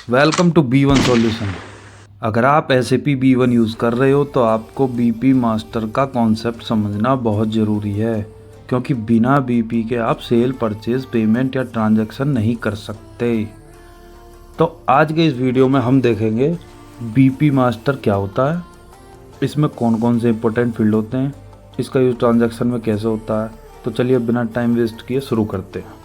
Welcome to B1 solution. अगर आप SAP B1 use कर रहे हो तो आपको BP मास्टर का कॉन्सेप्ट समझना बहुत ज़रूरी है, क्योंकि बिना BP के आप सेल, परचेज, पेमेंट या ट्रांजैक्शन नहीं कर सकते। तो आज के इस वीडियो में हम देखेंगे BP मास्टर क्या होता है, इसमें कौन कौन से इंपॉर्टेंट फील्ड होते हैं, इसका यूज़ ट्रांजैक्शन में कैसे होता है। तो चलिए बिना टाइम वेस्ट किए शुरू करते हैं।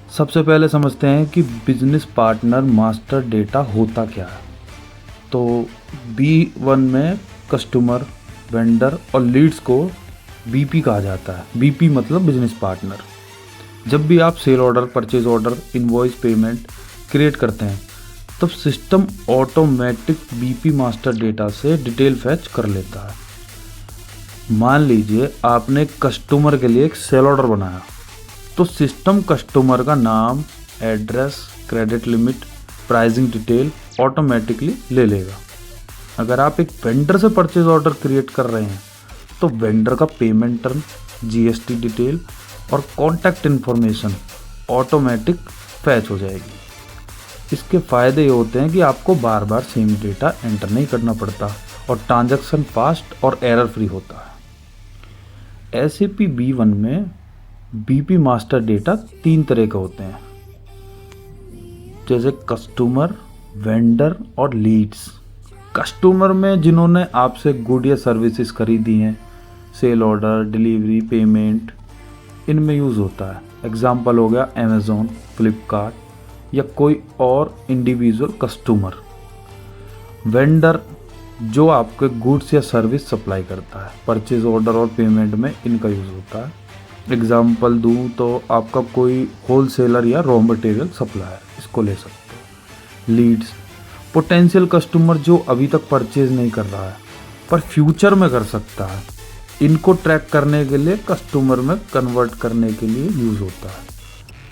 सबसे पहले समझते हैं कि बिजनेस पार्टनर मास्टर डेटा होता क्या है। तो B1 में कस्टमर, वेंडर और लीड्स को BP कहा जाता है। BP मतलब बिजनेस पार्टनर। जब भी आप sale order, purchase order, invoice, payment create करते हैं तब system automatic BP master data से डिटेल फैच कर लेता है। मान लीजिए आपने कस्टमर के लिए एक सेल ऑर्डर बनाया, तो सिस्टम कस्टमर का नाम, address, credit limit, pricing detail automatically ले लेगा। अगर आप एक वेंडर से परचेज ऑर्डर क्रिएट कर रहे हैं तो वेंडर का पेमेंट टर्म, GST डिटेल और कॉन्टैक्ट इन्फॉर्मेशन ऑटोमेटिक फैच हो जाएगी। इसके फ़ायदे ये होते हैं कि आपको बार बार सेम डेटा एंटर नहीं करना पड़ता और ट्रांजैक्शन फास्ट और एरर फ्री होता है। SAP B1 में BP मास्टर डेटा 3 तरह के होते हैं, जैसे कस्टमर, वेंडर और लीड्स। कस्टमर में जिन्होंने आपसे गुड या सर्विसेज खरीदी हैं, सेल ऑर्डर, डिलीवरी, पेमेंट, इनमें यूज़ होता है। एग्जांपल हो गया अमेज़ॉन, फ्लिपकार्ट या कोई और इंडिविजुअल कस्टमर। वेंडर जो आपके गुड्स या सर्विस सप्लाई करता है, परचेज ऑर्डर और पेमेंट में इनका यूज़ होता है। एग्जाम्पल दूँ तो आपका कोई होलसेलर या रॉ मटेरियल सप्लायर, इसको ले सकते हो। लीड्स पोटेंशियल कस्टमर जो अभी तक परचेज नहीं कर रहा है पर फ्यूचर में कर सकता है, इनको ट्रैक करने के लिए कस्टमर में कन्वर्ट करने के लिए यूज़ होता है।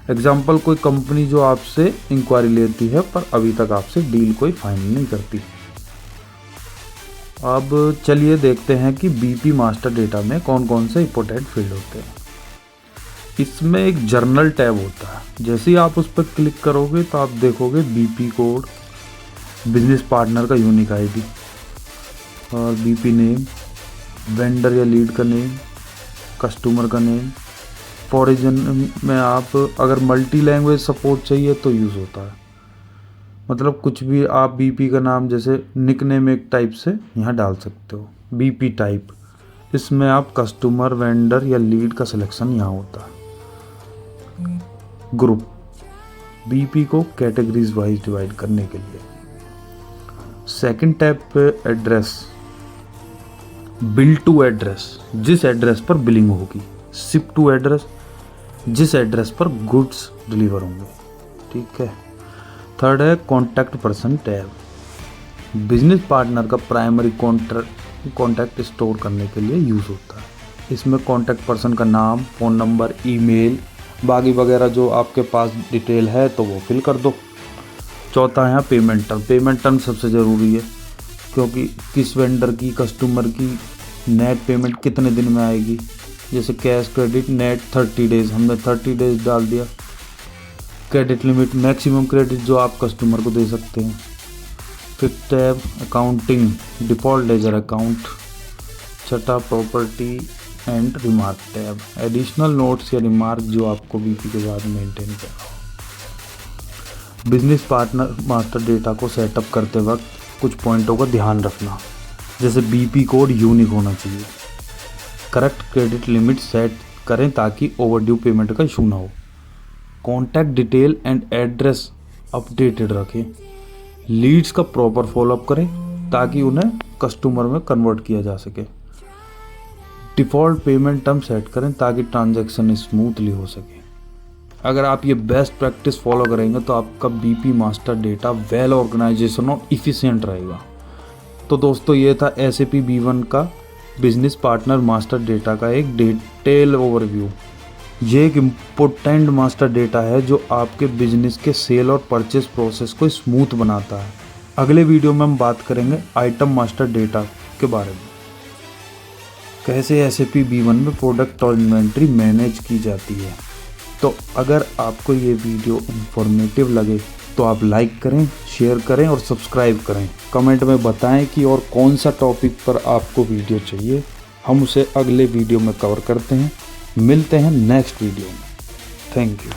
एग्जाम्पल कोई कंपनी जो आपसे इंक्वायरी लेती है पर अभी तक आपसे डील कोई फाइनल नहीं करती। अब चलिए देखते हैं कि BP मास्टर डेटा में कौन कौन से इंपॉर्टेंट फील्ड होते हैं। इसमें एक जर्नल टैब होता है। जैसे ही आप उस पर क्लिक करोगे तो आप देखोगे BP कोड, बिजनेस पार्टनर का यूनिक ID और BP नेम, वेंडर या लीड का नेम, कस्टमर का नेम। फॉरिजन में आप अगर मल्टी लैंग्वेज सपोर्ट चाहिए तो यूज़ होता है, मतलब कुछ भी आप BP का नाम जैसे निकनेम एक टाइप से यहाँ डाल सकते हो। BP टाइप, इसमें आप कस्टमर, वेंडर या लीड का सिलेक्शन यहाँ होता है। ग्रुप, BP को कैटेगरीज वाइज डिवाइड करने के लिए। सेकंड टैब पे एड्रेस, बिल टू एड्रेस, जिस एड्रेस पर बिलिंग होगी। शिप टू एड्रेस, जिस एड्रेस पर गुड्स डिलीवर होंगे। ठीक है। थर्ड है contact person tab, business partner का प्राइमरी कॉन्टैक्ट स्टोर करने के लिए यूज़ होता है। इसमें कॉन्टैक्ट पर्सन का नाम, फ़ोन नंबर, ईमेल, बाकी वगैरह जो आपके पास डिटेल है तो वो फिल कर दो। चौथा है पेमेंट टर्म। पेमेंट टर्म सबसे ज़रूरी है, क्योंकि किस वेंडर की, कस्टमर की नेट पेमेंट कितने दिन में आएगी। जैसे कैश, क्रेडिट, नेट 30 डेज़, हमने 30 डेज़ डाल दिया। क्रेडिट लिमिट, मैक्सिमम क्रेडिट जो आप कस्टमर को दे सकते हैं। Fifth tab accounting, default ledger account. छठा property and remark tab, additional notes या रिमार्क जो आपको BP के बाद मेंटेन करना हो। बिजनेस पार्टनर मास्टर डेटा को सेटअप करते वक्त कुछ पॉइंटों का ध्यान रखना, जैसे BP कोड यूनिक होना चाहिए। करेक्ट क्रेडिट लिमिट सेट करें ताकि ओवरड्यू पेमेंट का इशू ना हो। Contact detail and address updated रखें। लीड्स का प्रॉपर फॉलोअप करें ताकि उन्हें कस्टमर में कन्वर्ट किया जा सके। डिफ़ॉल्ट पेमेंट टर्म सेट करें ताकि ट्रांजैक्शन स्मूथली हो सके। अगर आप ये बेस्ट प्रैक्टिस फॉलो करेंगे तो आपका BP master data well organization और इफ़िशिएंट रहेगा। तो दोस्तों ये था SAP B1 का बिजनेस पार्टनर मास्टर डेटा का एक डिटेल ओवरव्यू। ये एक इम्पोर्टेंट मास्टर डेटा है जो आपके बिजनेस के सेल और परचेस प्रोसेस को स्मूथ बनाता है। अगले वीडियो में हम बात करेंगे आइटम मास्टर डेटा के बारे में, कैसे SAP B1 में प्रोडक्ट और इन्वेंट्री मैनेज की जाती है। तो अगर आपको ये वीडियो इन्फॉर्मेटिव लगे तो आप लाइक करें, शेयर करें और सब्सक्राइब करें। कमेंट में बताएं कि और कौन सा टॉपिक पर आपको वीडियो चाहिए, हम उसे अगले वीडियो में कवर करते हैं। मिलते हैं नेक्स्ट वीडियो में। Thank you.